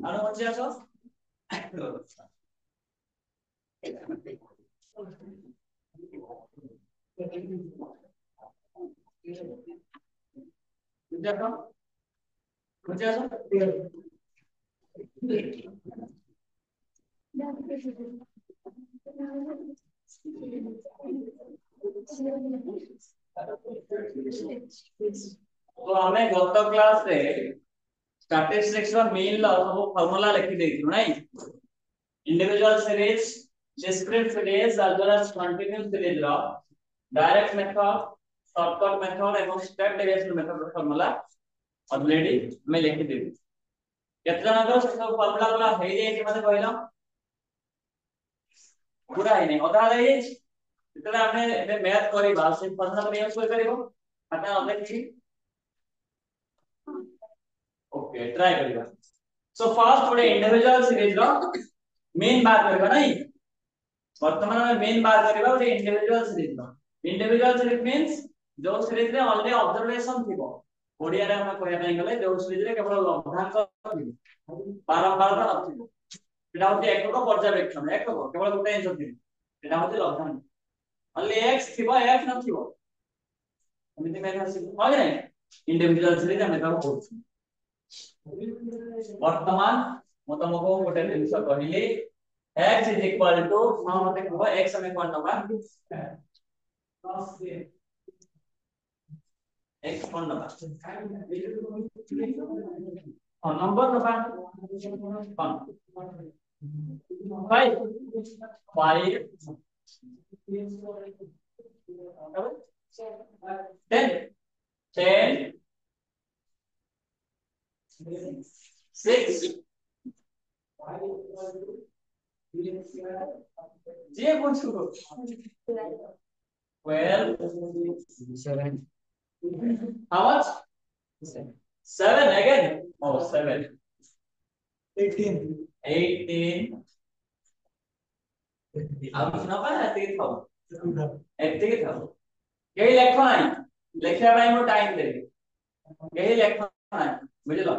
আরো মনে আছো দেখো বুঝে আছো तो हमें गत क्लास रे स्टैटिस्टिक्स ର मेन ला सब फार्मूला लिखि देइथु नै individual series discrete series as well as continuous series ର डायरेक्ट मेथड शॉर्टकट मेथड एवं स्टेप डेविएशन मेथड ର फार्मूला ऑलरेडी मैं लिखि देबी केतना नगर सब फार्मूला वाला हे जे मते कहला पूरा है नहीं अधा रही इतना हमने ए मैथ करबा से फार्मूला पर यूज कर करिवो आता अलग छी ओके ट्राई करिवो सो फर्स्ट गोटे इंडिविजुअल सीरीज रो मेन बात करबा नहीं वर्तमान में मेन बात करबा गोटे इंडिविजुअल सीरीज मींस जो सीरीज रे ओनली ऑब्जर्वेशन थिबो ओडिया रे हम कहया ପାଇଁ गले जो सीरीज रे केवल लब्धांक थिबो बारंबारता नथिबो एटा होते एकक पर्यवेक्षण एकक केवल गोटे जिनिस थिबो एटा होते लब्धांक ओनली x थिबो x नथिबो एमिति मैथ आसी हो नै इंडिविजुअल सीरीज हम एटा करछु वर्तमान म तुमको गोटे जिनिस कहिली x is equal to हम मते कहबो x हमें कोन नंबर x कोन नंबर और नंबर नंबर कोन 5 10 6 जे पूछो 12 7 how much 7 again oh 7 18 अब सुना पा एतिक था यही लेखो नहीं लेखिया भाई मो टाइम दे यही लेखो नहीं बुझलो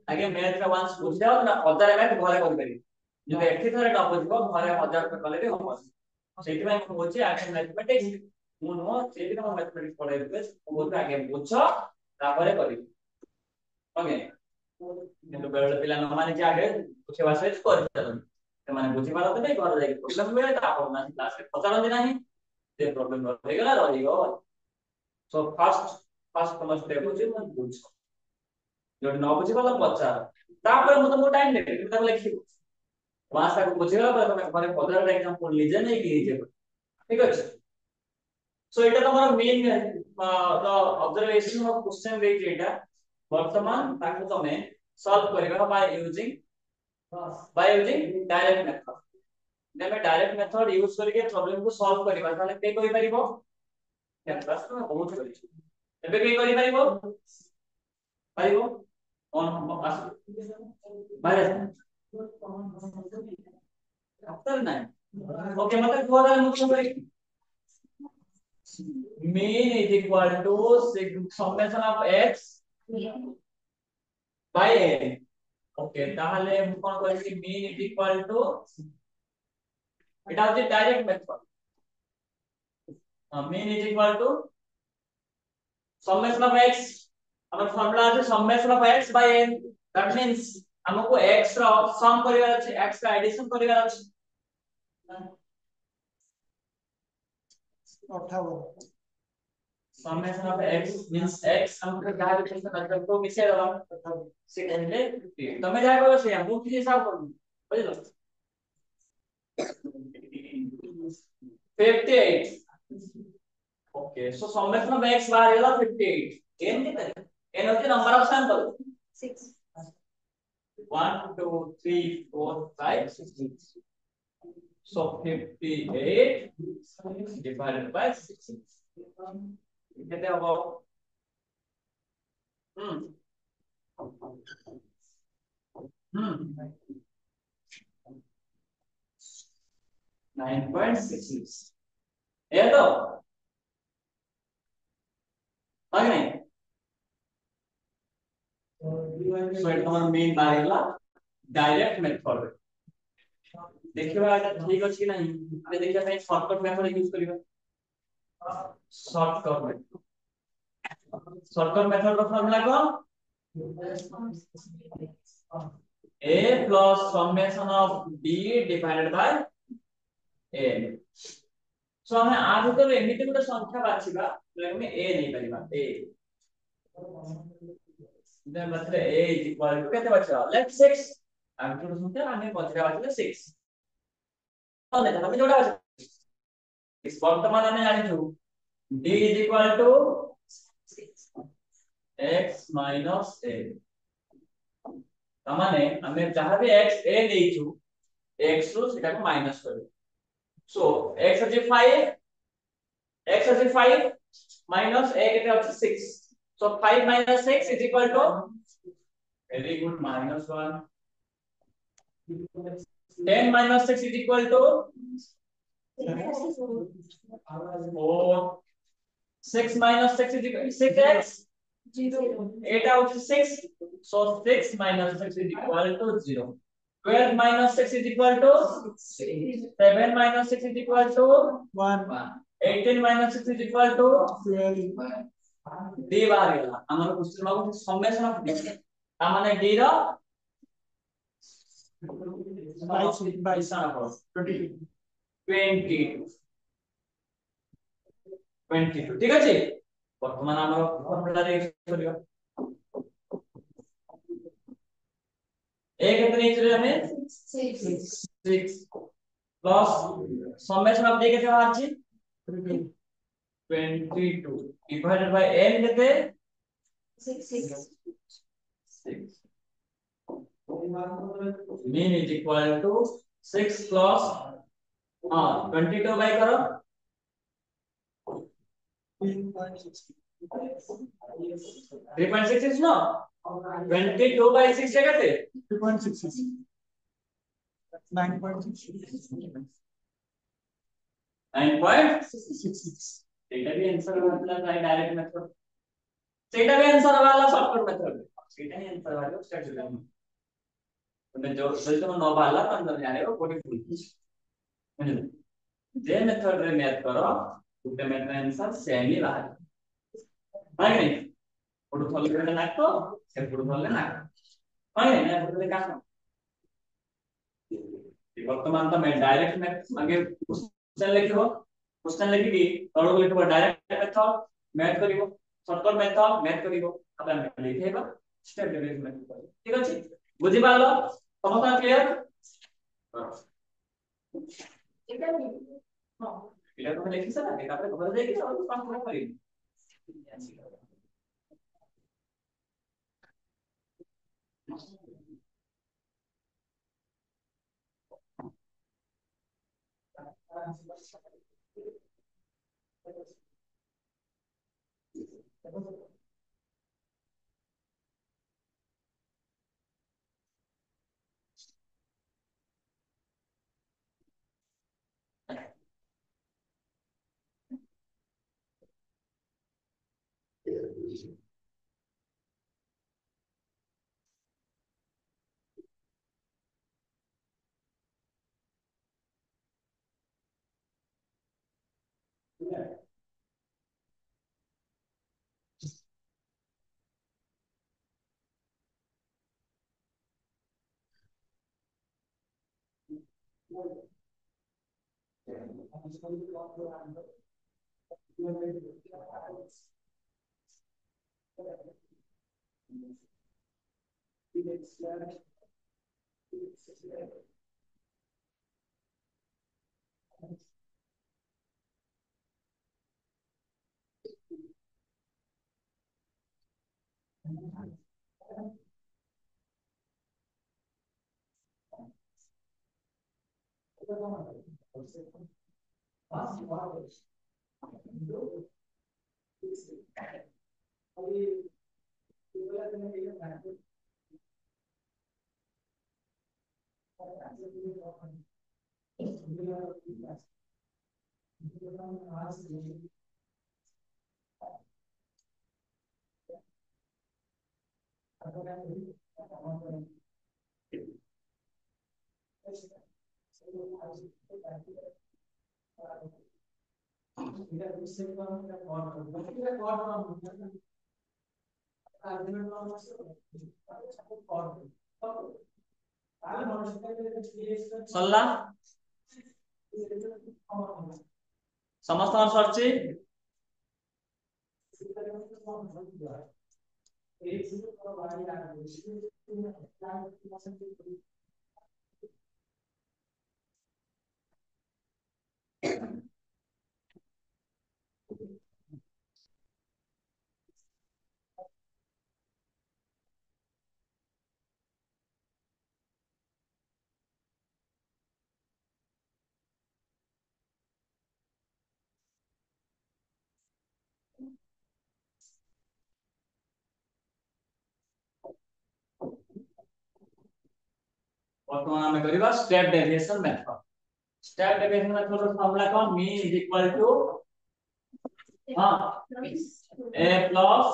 आगे मैथ का वंस बुझ जाओ ना हजार मैथ घरे कर करी जो एठी थरे न बुझबो घरे हजार पे कले भी हो सेठी भाई मो बुझी आगे मैथमेटिक्स मु नो सेठी का मैथमेटिक्स पढ़ाई पे बहुत आगे बुझो तापरे करी ओके কিন্তু বেড়ে পিলা ন মানে যে আগে বুঝে ভাষা করে চলুন মানে বুঝি পারতে নাই ঘরে যাই প্রবলেম মিলে তারপর না ক্লাসে পচারନ୍ତି ନାହିଁ যে প্রবলেম ହେଇଗଲା ରହିବ সো ফার্স্ট তোমার স্টেপ হচ্ছে তুমি বুঝো যদি ন বুঝি পারলে পচার তারপরে ମୁଁ ତମକୁ ଟାଇମ ଦେବି তুমি ତାକୁ ଲେଖିବ वास ताको बुझिगला पर तमे घरे पदर एग्जांपल लीजे नै कि जे ठीक अछि सो एटा तमरो main the observation of question देइ एटा वर्तमान ताको तमे सॉल्व करबा बाय यूजिंग डायरेक्ट मेथड जब डायरेक्ट मेथड यूज करके प्रॉब्लम को सॉल्व करबा ताले के कहि परिबो कैंपस में बहुत करि एबे के करि परिबो ऑन आस बाय आफ्टर 9 ओके मतलब को वाला मुझे करी mean is equal to summation of x by a okay তাহলে কোন কইছি mean is equal to এটা হচ্ছে direct method mean is equal to summation of x আমার ফর্মুলা আছে summation of x by n that means हमको x रो सम करिवार अछि x का एडिशन करिवार अछि 58 summation of x means x हमको जहां भी मतलब को मिसे दवा सेकेंडली तमे जाय कहबो से हम किसी हिसाब करू बुझलो 58 okay so summation of x बार होला 58 n कितना n होती number of sample 6 1 2 3 4 5 6 so 58 divided by 6 कितने होगा 9.66 ये तो आगे नहीं सो एट हमर मेन बाहेला डायरेक्ट मेथड देखिबा এটা ঠিক ଅଛି নাই ଆମେ ଦେଖିବା ପାଇଁ শর্টকট মেথড यूज କରିବା শর্টকট মেথড ର ফর্মুলা কোন a plus summation of b divided by n सो हमें आ भीतर एमिति गोटे संख्या बाछिबा हम a नै परिबा a देन मतलब a इज इक्वल टू केते बाछिबा लेट 6 हम तो संख्या हमें बचरा बाछले 6 तले हमें जोडा इस वर्तमान हमें जानि छु d is equal to x minus a तमाने हमें जहां भी x a देइछु x रो सेटा को माइनस करू सो x is 5 minus a केते अछि 6 so 5 minus 6 is equal to very good minus 1 10 minus 6 is equal to 4 6 minus 6 is equal to 6x 0 8 out 6 so 6 minus 6 is equal to 0 12 minus 6 is equal to 7 minus 6 is equal to 1 18 minus 6 is equal to 12 d बाहर गेला हमर question मागो summation of d ता माने d रो 22 ठीक अछि वर्तमान हमर फॉर्मूला रे यूज करियो a केते नेचर हमें 6 प्लस समेशन ऑफ d केते बाहर छी 22 divided by n केते 6 mean is equal to 6 plus 22 by करो 3.6 is no 22 by 6 जगह थे 3.6 9.66 सेटा भी आंसर वाला डायरेक्ट मेथड सेटा भी आंसर वाला शॉर्टकट मेथड सेटा ही आंसर वाला स्टेप जो तुमने जो तुम नो वाला अंदर जाने को कोई भूल जे मेथड रे मैथ करो उते मेथड आंसर सेम ही बाहर है नहीं पुडु थले ना तो से पुडु थले ना है ना पुडु का वर्तमान तो मैं डायरेक्ट मैथ आगे क्वेश्चन लिखिबो क्वेश्चन लिखि तळो लिखिबो डायरेक्ट मेथड मैथ करिवो शॉर्टकट मेथड मैथ करिवो अपन लिखेबो स्टेप बाय स्टेप मैथ ठीक अछि बुझि पालो समस्या क्लियर एटा तो लिखि सका एटा पर घर जाई कि और काम करि सरला समस्त सरची वर्तमान हमें करिबा step deviation method. Step deviation method रो फार्मूला कोन मीन इज इक्वल टू हां a plus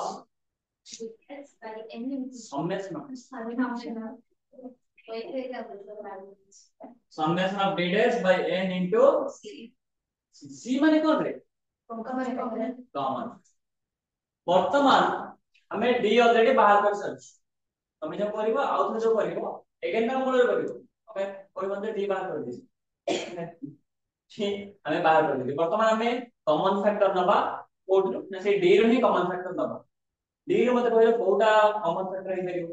summation of d dash by n into c माने कोन रे कॉमन। वर्तमान हमें d ऑलरेडी बाहर कर सक तमे जो करबो आउ थो जो करबो अगेन ना मूल करबो ओके कोई बंदे d बाहर कर दी ठीक हमें बाहर कर दी। वर्तमान हमें कॉमन फैक्टर नबा कोड ना से d रो ही कॉमन फैक्टर नबा d रो मते कहले कोटा कॉमन फैक्टर हे परिबो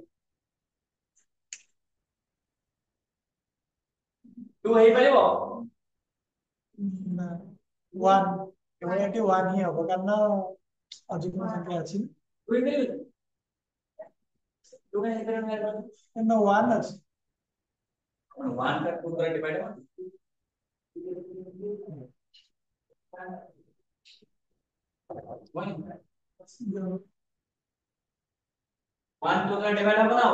2 हे परिबो ना 1 केवल एटी 1 ही होगा करना अजिक संख्या अछि 2 हे परिबो 2 हे परिबो ना 1 अछि 1 का 2 द्वारा डिवाइड हो 1 2 द्वारा डिवाइड हो ना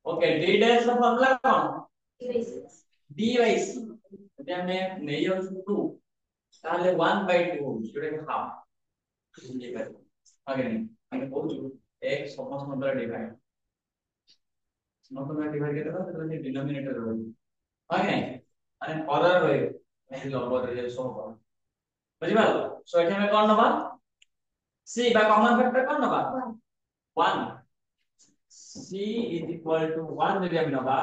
ओके d डैश का फार्मूला कौन d बाय c जब हमें नहीं हो 2 ताले 1/2 जोड़े हाफ डिवाइड आगे नहीं हमें बहुत एक समस्त नंबर डिवाइड समस्त नंबर डिवाइड करबा तो डिनोमिनेटर रहबो आगे नहीं અને ઓર્ડર રહ્યો નહીં લંબર રહે સો बुझी पाल सो एठी में कोन नबा c बा कॉमन फैक्टर कोन नबा 1 c is equal to 1 जब हम नबा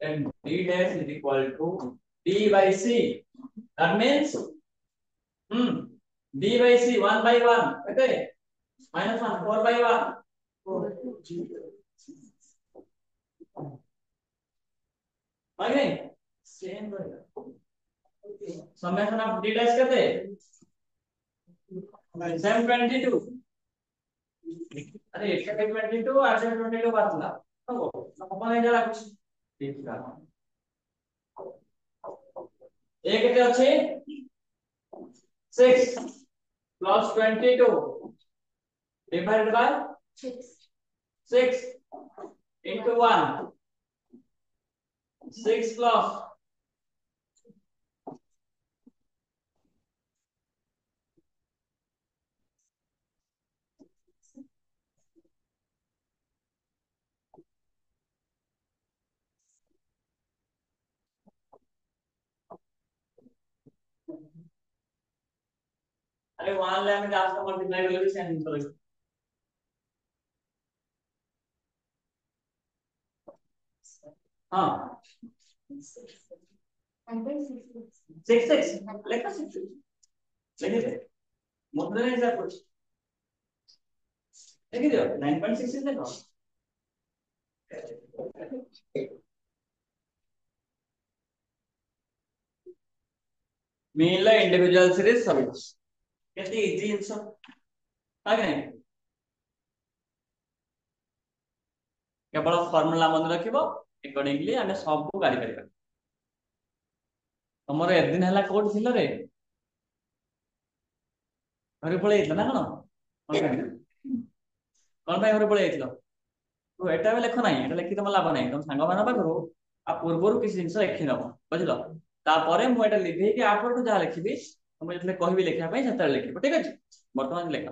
then d dash is equal to d by c that means d by c 1 by 1 okay minus 1 4 by 1 आगे same summation of d dash करते सेम 22 अरे इसका 22 और 22 बात ना तो अपन ये जरा कुछ ठीक था एक केते अछि 6 plus 22 divided by 6 into 1 6 plus अरे 1 ले हमें 10 का मल्टीप्लाई कर लो सेंड करो हां 6 लेखा 6 लिख दे मुद्रा नहीं सब कुछ लिख दो 9.6 लिखो मीन ला इंडिविजुअल सीरीज सॉल्यूशन कितनी इजी आंसर आगे नहीं केवल फार्मूला मन रखिबो अकॉर्डिंगली हमें सब को गाड़ी करिबा हमर एक दिन हला कोड थिलो रे घरे पळे इतला ना कोन भाई घरे पळे इतलो तो एटा में लेखो नाही एटा लेखि तम लाभ नाही तुम संग मान पाखरो आ पूर्वरु किसी जिंस लेखि नबो बुझलो तापरे मु एटा लिखि कि आपन जहा लिखिबी हम जतले कहबी लेखिया पई सतर लिखिबो ठीक अछि वर्तमान लेखा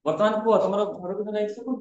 वर्तमान को तुम घर को जाइए कौन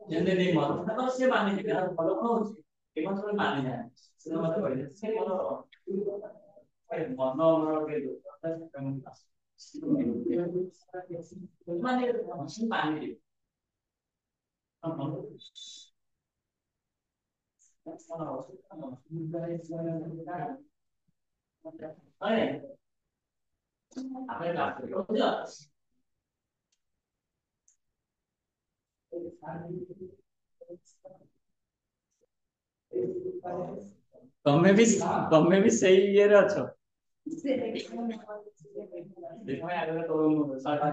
ଯେମିତି ଦି ମତ ତାଙ୍କର ସେ ମାନି ଯିବେ ଆଉ ଭଲ କଣ ହଉଛି ଏ ମତ ସବୁ ମାନି ଯାଆନ୍ତି ସେ ମତ କହିଲେ ସେ ମୋର ମନ ଆମର ମାନେ ସେ ମାନି ଯିବେ ଆମେ ଲାଷ୍ଟ ତମେ ବି ସେଇ ଇଏରେ ଅଛ देखो यार अगर तो सारा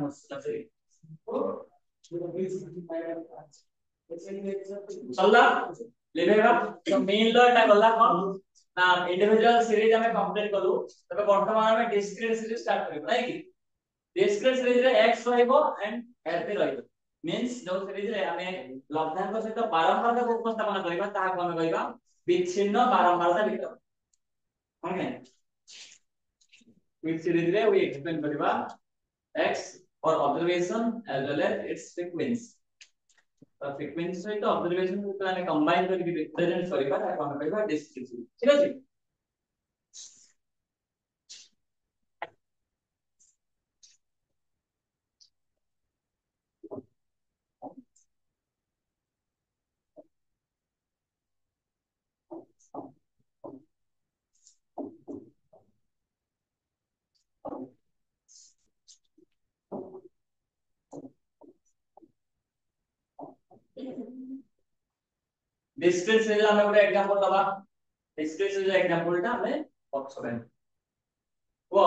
चलला लेबेगा तो मेन लो एटा गला कोन ना इंडिविजुअल सीरीज हमें कंप्लीट करू तबे वर्तमान में डिस्क्रीट सीरीज स्टार्ट करियो नै कि डिस्क्रीट सीरीज रे x रहइबो एंड r रहइबो मींस जो सीरीज रे हमें लब्धांक सहित बारंबारता को उपस्थापन करिबा ता को हमें कहिबा विच्छिन्न बारंबारता वितरण ओके which series रे we explain करिबा x or observation as well as its frequency तो frequency सहित observation को ଆମେ combine करके represent करिबा ता को हमें कहिबा discrete series ठीक अछि discrete series ଆମେ ଗୋଟେ एग्जांपल दबा discrete series एग्जांपल टा ଆମେ पछरे को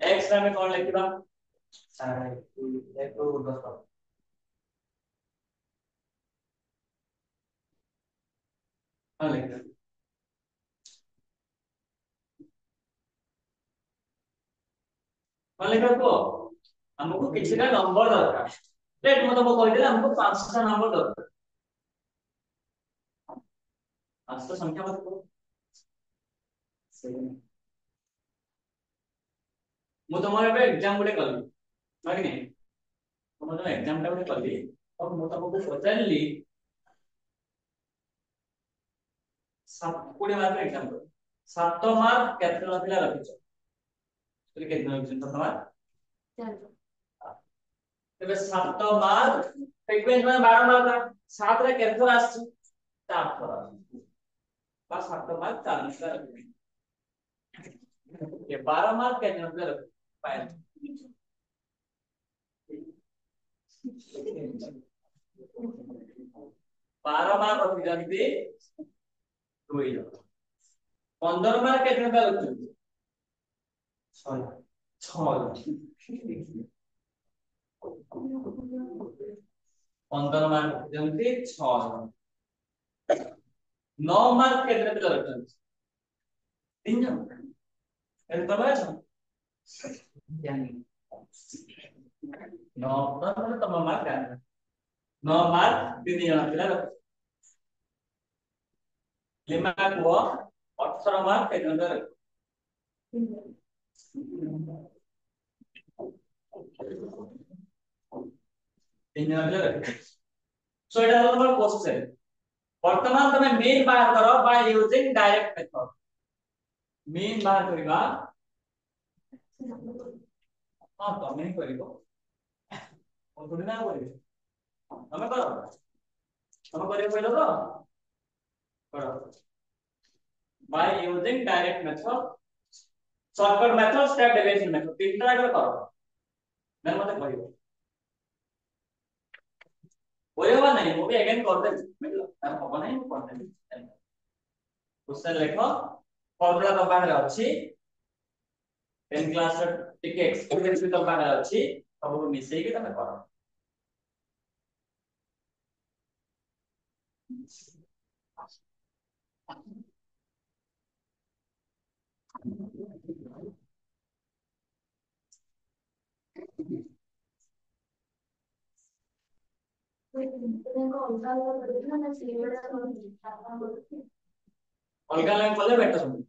x रे ଆମେ कोन लिखिबा 1 2 10 हां लिख कोन लिखा को हमको किछटा नंबर दरकार लेट म तुमको कहि देला हमको 5टा नंबर दरकार 5टा संख्या मत को ମୁଁ ତମର ଏବେ एग्जाम गुडे कली माने नहीं तुम जो एग्जाम टा गुडे कली और ମୁଁ ତମକୁ ପଚାରିଲି 7 मार्क एग्जाम को 7 मार्क केते नथिला रखिछ तो केते रखिछ 7 मार्क तबे 7 मार्क फ्रीक्वेंसी में 12 मार्क 7 रे केते थर आछ 4 थर बस 7 मार्क 40 का रखिछ ये 12 मार्क केते नथिला रखिछ पाए 12 मार्क रखिछंती 2 15 मार्क केते नथिला रखिछ 6 15 मार्क रखिछंती 6 9 मार्क केते नथिला रखिछंती 3 जन एत तबे छ जानी 9 मतलब तम मार्क 9 मार्क 3 जन पिला रखिछ लिमा को 18 मार्क केते नथिला रखिछ 3 जन पिला रखिछ सो एटा तमर क्वेश्चन वर्तमान तमे मेन बाहर करो bye using direct method main बाहर करिबा हां तमे ही करिबो ओ थोड़ी ना करिबो तमे करो तमे करियो पहिलो तो करो bye using direct method shortcut method step deviation method तीनटा अगर करो मैं मते कहिबो बोलेगा नहीं वो भी अगेन कर दे मतलब तार हबो नहीं कर दे क्वेश्चन लेखो फॉर्मूला तो बाहर अछि 10 क्लास र टिके एक्सपीरियंस भी तो बाहर अछि सब मिसई के तमे करो अलगा लाइन कले बेटर हो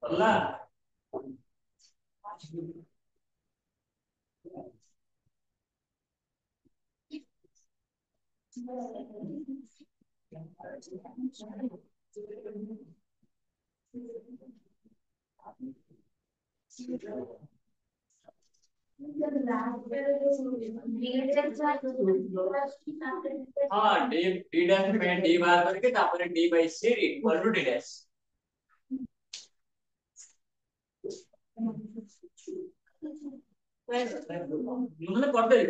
सरला हाँ डी डी डैश में डी बार करके तापर D by C equal to D dash मुझे कर दे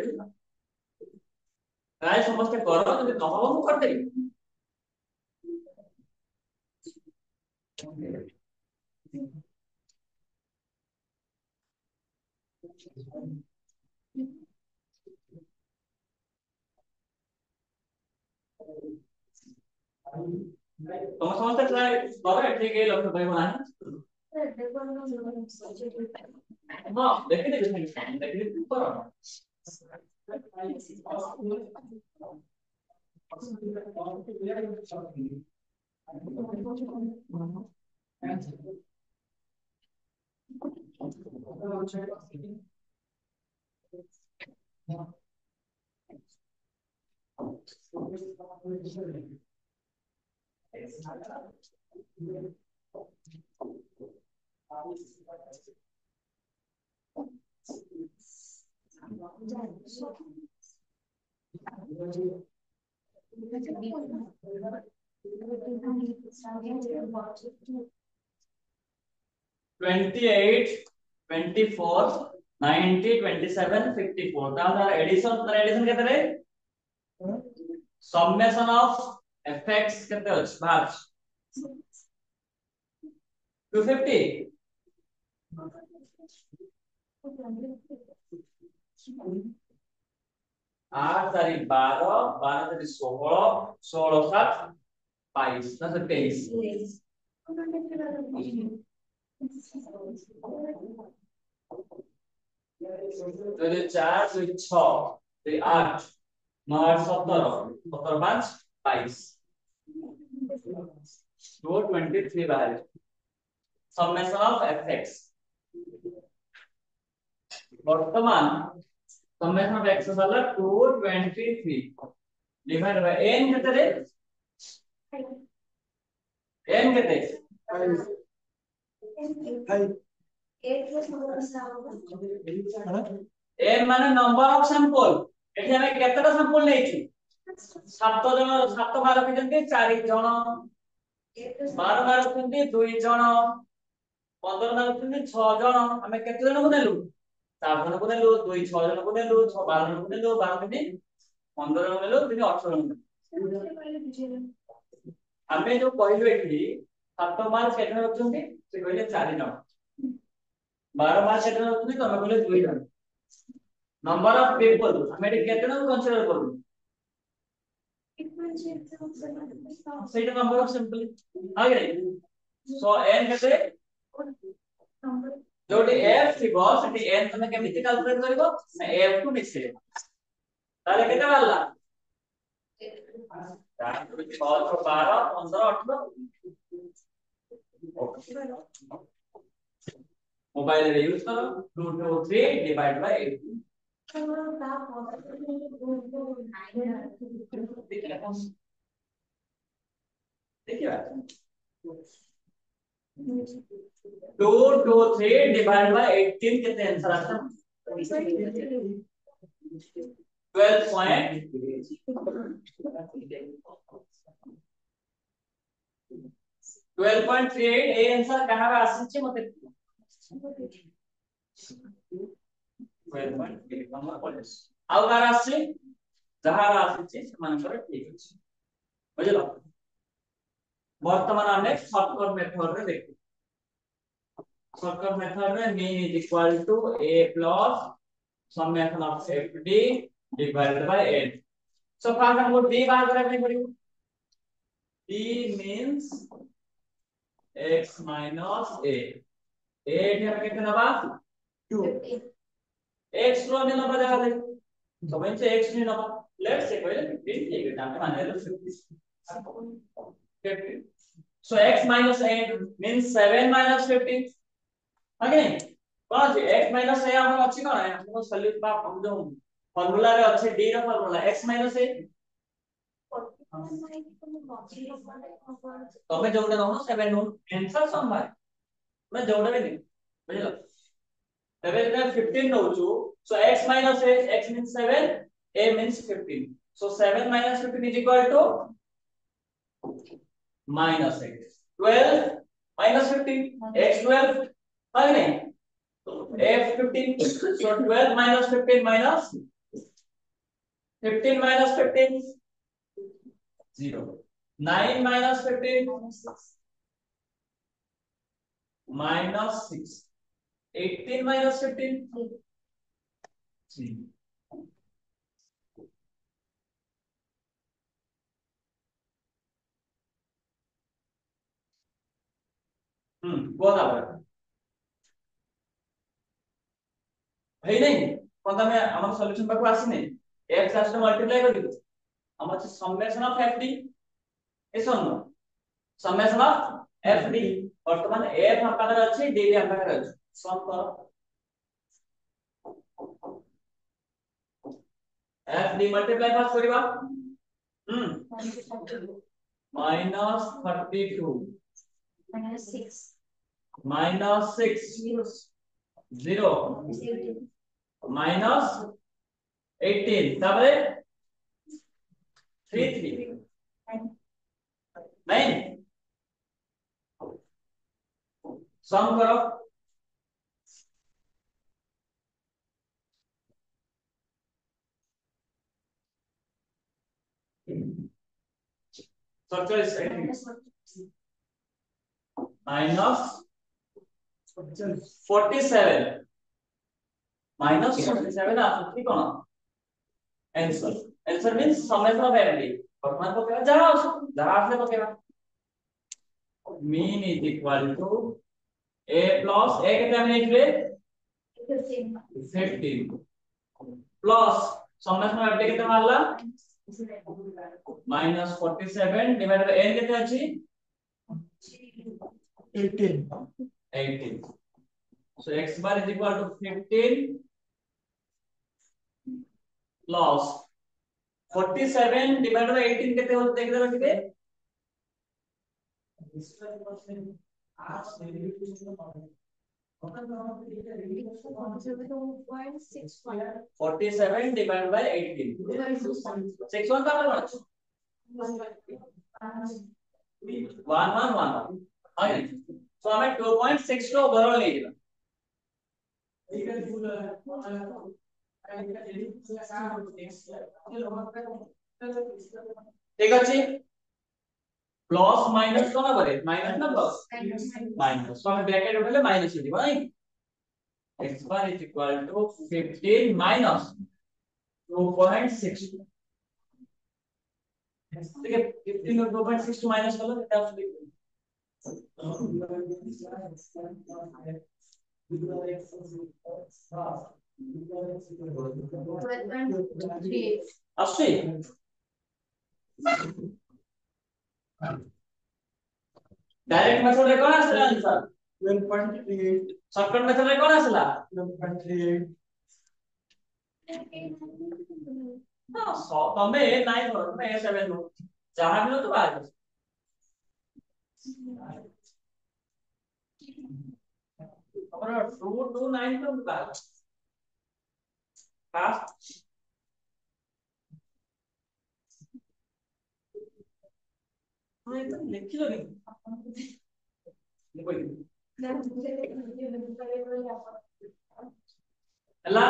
प्राय समस्त करो तो नहबो मु कर दे तुम समस्त ट्राई करो एठी के लक्ष्य पाइबो ना हाँ देखि देखि करो ट्वेंटी एट 24 90 27 54 तार एडिशन केते summation of fx केते अछि भाग 250 8 तारी 12 12 तारी 16 16 7 22 ना 23 तो 4 2 6 2 8 9 17 17 5 22 223 बाहर summation of fx वर्तमान summation of x वाला 223 डिवाइड बाय n केते रे n केते 5 n माने नंबर ऑफ सैंपल एठी हम केतेटा सैंपल नेछि 7 जण 7 बार रखिजंती 4 जण 12 बार रखिजंती 2 जण 15 बार रखिजंती 6 जण हमें केते जण को नेलु 4 जण को नेलु 2 6 जण को नेलु 6 12 जण को नेलु 12 दिन 15 जण नेलु 3 18 जण हमें जो कहलु एठी 7 मार्क केते रखिजंती से कहले 4 जण 12 मार्क केते रखिजंती तमे कहले 2 जण नंबर ऑफ पीपल हमें एठी केते जण कंसीडर करू सेटा नंबर ऑफ सिंपल आगे सो n केते जोटी f थिबो सेठी n तमे केमिति कैलकुलेट करबो ना f को मिसेले ताले केते बाला 4 2 6 12 15 18 मोबाइल रे यूज करो 2 2 3 डिवाइड बाय 8 देखिए 2 2 3 डिवाइड बाय 18 कितने आंसर आता है 12.38 ए आंसर कहां बा आसी मते 12.8 नंबर पॉइंट्स आउ कार आसी जहां आसी मानकर ठीक अछि बुझलो वर्तमान हमें शॉर्टकट मेथड रे देखि शॉर्टकट मेथड रे mean is equal to a प्लस summation of fd divided by n so fast हमको d बाहर करने पड़ेगा d means x minus a एठी हम कितना बा 2 x रो ने नंबर जगह दे तो वहीं से x ने नंबर लेट्स से पहले 15 ठीक है हम मान ले 50 50 So x minus 8 means 7 minus 15. Okay, कौन ଅଛି x minus 8 ଆମର ଅଛି କଣ ଆମ ସଲ୍ୟୁଟ ବା ଯୋଉ ଫର୍ମୁଲା ରେ ଅଛି d ର ଫର୍ମୁଲା x minus 8 ତମେ ଯୋଉଟା ନଉନ 7 ନଉ आंसर ସମାନ मैं जोड़ा भी नहीं बुझलो तबे मैं 15 नौचू so x minus 8 x means 7 a means 15 so 7 minus 15 is equal to minus 8 12 minus 15 x 12 है नहीं तो a 15 so 12 minus 15 minus 15 minus 15 0 9 minus 15 minus 6 18 minus 15 3 बहुत आवर है नहीं कोन तमे हमर सॉल्यूशन पाको आसी नहीं x आसे मल्टीप्लाई कर दिबो हमर summation of fd essence summation of fd वर्तमान f हम पाकर अछि d भी हम पाकर अछि सम कर fd मल्टीप्लाई पास करिबा minus 32 minus 6 minus 6 0 minus 18 তারপরে 3 9 सम करो सत्ताईस minus 47 minus 47 आसुची कोन answer answer means summation of every वर्तमान को केला जहां आसे तो केला mean is equal to a plus a केते हम लिखबे 15 प्लस समेशन ऑफ एवरी केते मारला minus 47 डिवाइडेड बाय n केते अछि 18 so x bar is equal to 15 plus 47 divided by 18 केते होत देख देबे केते 47 divided by 18 61 का मतलब 111 हां so हमें 2.6 रो ओवरऑल ले लिया ठीक अछि प्लस माइनस कोन करे माइनस ना प्लस माइनस तो हम ब्रैकेट उठले माइनस दिबो नै x bar is equal to 15 minus 2.6 ठीक है 15 और 2.6 माइनस कर लो क्या आंसर लिखो अस्सी डायरेक्ट मेथड रे कोन आसला आंसर 12.38 शॉर्टकट मेथड रे कोन आसला 12.38 हां सो तमे 9 करो तमे 7 नो जहां भी हो तो बाहर हमरा 229 तो बाहर पास मैं तो लिख लो नहीं हला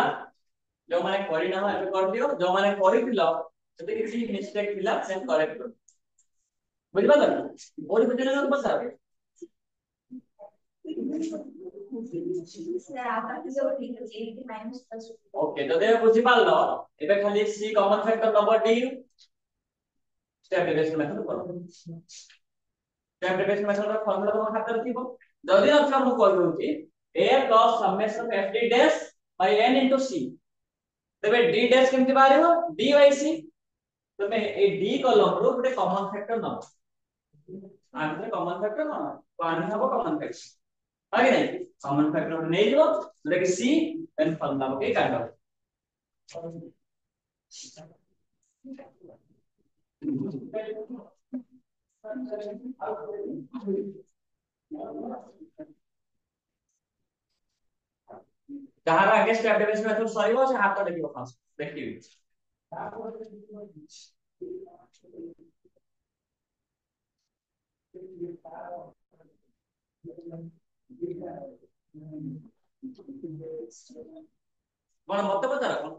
जो माने करि ना एबे कर दियो जो माने करितिलो जदि किसी मिस्टेक थिला से करेक्ट करो बुझबा त ओरि बुझले न पता ओके जदि बुझि पालो एबे खाली C common factor number D step deviation method करो स्टेप डेविएशन मेथड रा फार्मूला तो खातर थिबो जदि अच्छा मु कहि दोची a plus summation of fd dash by n into c तबे d dash केमति बारिबो d by c तमे ए d कॉलम रो गोटे कॉमन फैक्टर न आंसर कॉमन फैक्टर कौन वन हबो कॉमन फैक्टर आगे नहीं कॉमन फैक्टर नहीं जो जोटा कि सी एंड फॉर्मूला के काढ जहां आगे स्टेप बाय स्टेप मेथड सरीबो से हाथ देखियो फास्ट देखियो कौन मत पचार कौन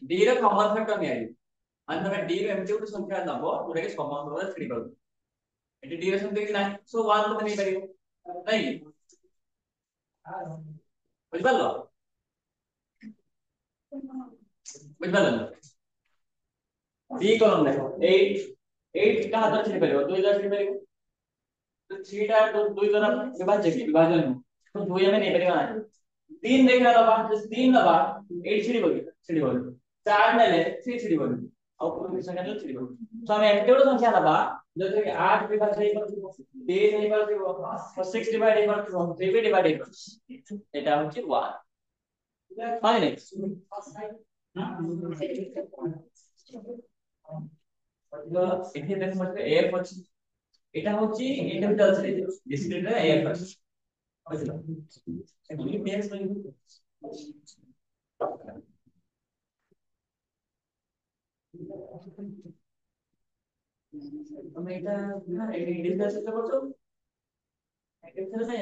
डी रे कॉमन फैक्टर नहीं आई अंत में डी रे एमटी गोटे संख्या नबो जोटा कि कॉमन फैक्टर 3 करू एटी डी रे संख्या कि नहीं सो 1 तो नहीं परियो नहीं बुझ पालो डी कॉलम देखो 8 का हाथ छेड़ परियो 2000 छेड़ परियो तो 3 टा तो 2 द्वारा विभाजन तो 2 में नहीं परियो ना 3 देखना दबा जैसे 3 दबा 8 छिड़ी बोल 4 नेले 3 छिड़ी बोल और पूर्ण संख्या ले छिड़ी बोल तो हम एंटी गोटे संख्या दबा जैसे कि 8 विभाजन नहीं करथिबो 10 नहीं करथिबो और 6 डिवाइड नहीं करथिबो 3 भी डिवाइड नहीं करथिबो एटा होची 1 फाइन एठी देख मते एफ अछि एटा होची एटा भी चलছে डिस्क्रीट रे एफ अछि बुझलो एक्चुअली पेज हम एटा ना डिस्कस करतो एटा से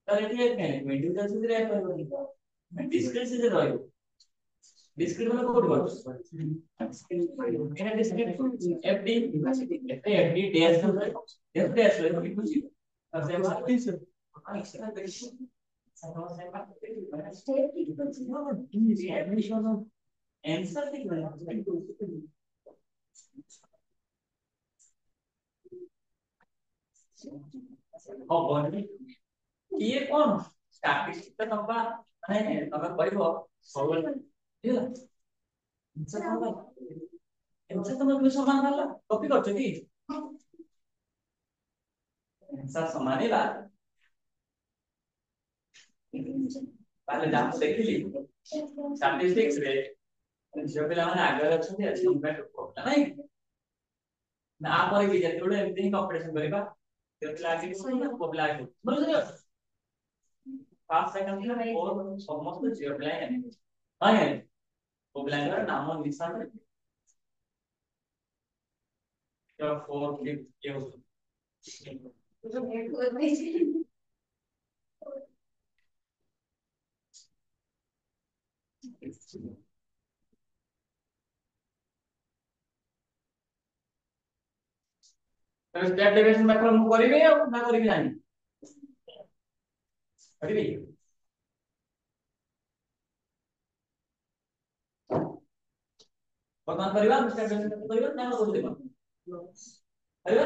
तर एठी एक नहीं इंडिविजुअल से रे मैं डिस्क्रीट से रहयो डिस्क्रीट मतलब कोड वर्ड एना discrete FD FD dash F dash रे कितु जी अब से बात टी सर आंसर हबनी किए कोन स्टैटिस्टिक्स तो नंबर माने तमे कहबो सब ठीक है आंसर तो समान वाला कॉपी करछ की आंसर समान ही बात पहले जान देखिली स्टैटिस्टिक्स रे जो पिला माने आगे अछंती अछि कंपेयर करला नै ना पर भी जते बडे एमती कंपटीशन करबा ते पिला आगे को पिला आगे बोलो 5 सेकंड में और समस्त जीरो पिला है हां है को पिला का नाम और निशान या 4 क्लिक ये तो स्टेप डेविएशन मेथड हम करिवे या ना करिवे जानी करिवे वर्तमान करिवा स्टेप डेविएशन करिवा ना करिवा करिवा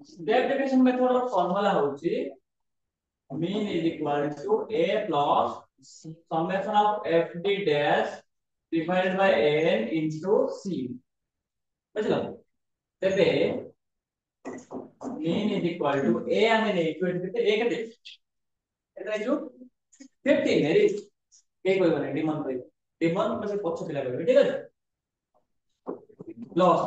स्टेप डेविएशन मेथड रो फार्मूला होची mean is equal to a plus summation of fd dash divided by n into c बुझलो तबे mean is equal to a हमें नहीं इक्वल करते a के एटा जो 15 है रे के कोई बने डिमांड कोई डिमांड में से पछ पिला ठीक है लॉस